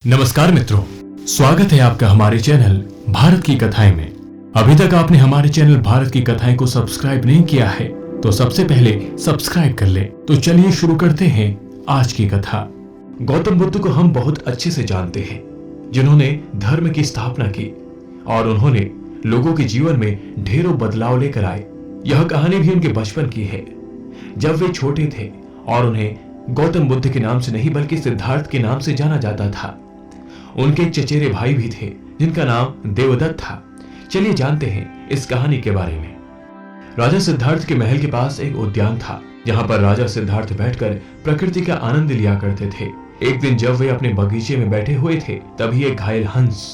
नमस्कार मित्रों, स्वागत है आपका हमारे चैनल भारत की कथाएं में। अभी तक आपने हमारे चैनल भारत की कथाएं को सब्सक्राइब नहीं किया है तो सबसे पहले सब्सक्राइब कर ले। तो चलिए शुरू करते हैं आज की कथा। गौतम बुद्ध को हम बहुत अच्छे से जानते हैं, जिन्होंने धर्म की स्थापना की और उन्होंने लोगों के जीवन में ढेरों बदलाव लेकर आए। यह कहानी भी उनके बचपन की है, जब वे छोटे थे और उन्हें गौतम बुद्ध के नाम से नहीं बल्कि सिद्धार्थ के नाम से जाना जाता था। उनके चचेरे भाई भी थे जिनका नाम देवदत्त था। चलिए जानते हैं इस कहानी के बारे में। राजा सिद्धार्थ के महल के पास एक उद्यान था, जहां पर राजा सिद्धार्थ बैठकर प्रकृति का आनंद लिया करते थे। एक दिन जब वे अपने बगीचे में बैठे हुए थे, तभी एक घायल हंस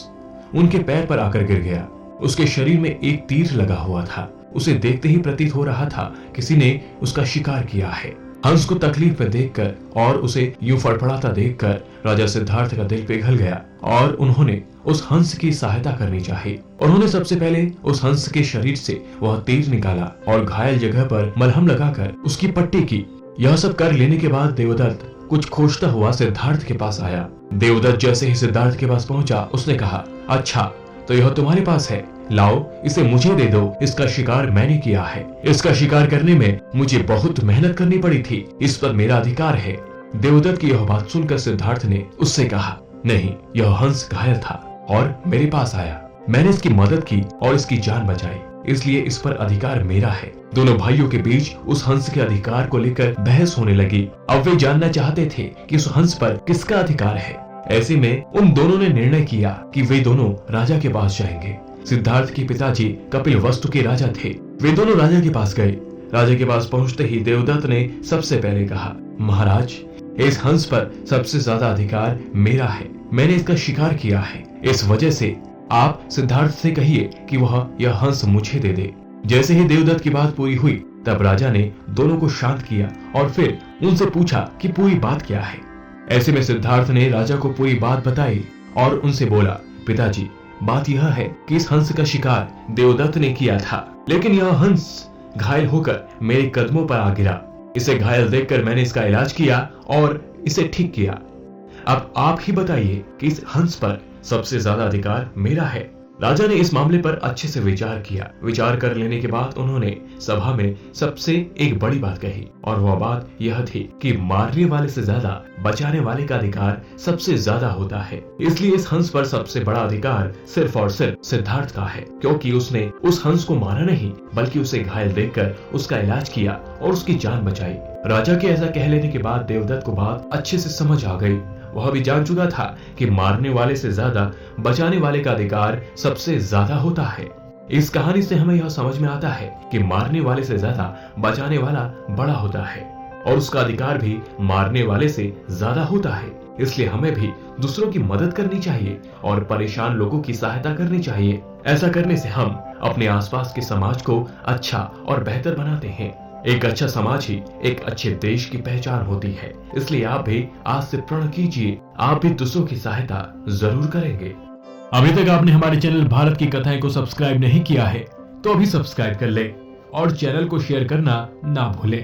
उनके पैर पर आकर गिर गया। उसके शरीर में एक तीर लगा हुआ था। उसे देखते ही प्रतीत हो रहा था किसी ने उसका शिकार किया है। हंस को तकलीफ में देखकर और उसे यूं फड़फड़ाता देखकर राजा सिद्धार्थ का दिल पिघल गया और उन्होंने उस हंस की सहायता करनी चाहिए। उन्होंने सबसे पहले उस हंस के शरीर से वह तीर निकाला और घायल जगह पर मलहम लगाकर उसकी पट्टी की। यह सब कर लेने के बाद देवदत्त कुछ खोजता हुआ सिद्धार्थ के पास आया। देवदत्त जैसे ही सिद्धार्थ के पास पहुंचा, उसने कहा, अच्छा तो यह तुम्हारे पास है, लाओ इसे मुझे दे दो। इसका शिकार मैंने किया है। इसका शिकार करने में मुझे बहुत मेहनत करनी पड़ी थी। इस पर मेरा अधिकार है। देवदत्त की यह बात सुनकर सिद्धार्थ ने उससे कहा, नहीं, यह हंस घायल था और मेरे पास आया। मैंने इसकी मदद की और इसकी जान बचाई, इसलिए इस पर अधिकार मेरा है। दोनों भाइयों के बीच उस हंस के अधिकार को लेकर बहस होने लगी। अब वे जानना चाहते थे कि उस हंस पर किसका अधिकार है। ऐसे में उन दोनों ने निर्णय किया कि वे दोनों राजा के पास जाएंगे। सिद्धार्थ के पिताजी कपिलवस्तु के राजा थे। वे दोनों राजा के पास गए। राजा के पास पहुंचते ही देवदत्त ने सबसे पहले कहा, महाराज, इस हंस पर सबसे ज्यादा अधिकार मेरा है। मैंने इसका शिकार किया है। इस वजह से आप सिद्धार्थ से कहिए कि वह यह हंस मुझे दे दे। जैसे ही देवदत्त की बात पूरी हुई, तब राजा ने दोनों को शांत किया और फिर उनसे पूछा कि पूरी बात क्या है। ऐसे में सिद्धार्थ ने राजा को पूरी बात बताई और उनसे बोला, पिताजी, बात यह है कि इस हंस का शिकार देवदत्त ने किया था, लेकिन यह हंस घायल होकर मेरे कदमों पर आ गिरा। इसे घायल देखकर मैंने इसका इलाज किया और इसे ठीक किया। अब आप ही बताइए कि इस हंस पर सबसे ज्यादा अधिकार मेरा है। राजा ने इस मामले पर अच्छे से विचार किया। विचार कर लेने के बाद उन्होंने सभा में सबसे एक बड़ी बात कही और वह बात यह थी कि मारने वाले से ज्यादा बचाने वाले का अधिकार सबसे ज्यादा होता है। इसलिए इस हंस पर सबसे बड़ा अधिकार सिर्फ और सिर्फ सिद्धार्थ का है, क्योंकि उसने उस हंस को मारा नहीं बल्कि उसे घायल देखकर उसका इलाज किया और उसकी जान बचाई। राजा के ऐसा कह लेने के बाद देवदत्त को बात अच्छे से समझ आ गई। वह भी जान चुका था कि मारने वाले से ज्यादा बचाने वाले का अधिकार सबसे ज्यादा होता है। इस कहानी से हमें यह समझ में आता है कि मारने वाले से ज्यादा बचाने वाला बड़ा होता है और उसका अधिकार भी मारने वाले से ज्यादा होता है। इसलिए हमें भी दूसरों की मदद करनी चाहिए और परेशान लोगों की सहायता करनी चाहिए। ऐसा करने से हम अपने आसपास के समाज को अच्छा और बेहतर बनाते हैं। एक अच्छा समाज ही एक अच्छे देश की पहचान होती है। इसलिए आप भी आज से प्रण कीजिए, आप भी दूसरों की सहायता जरूर करेंगे। अभी तक आपने हमारे चैनल भारत की कथाएं को सब्सक्राइब नहीं किया है तो अभी सब्सक्राइब कर ले और चैनल को शेयर करना ना भूलें।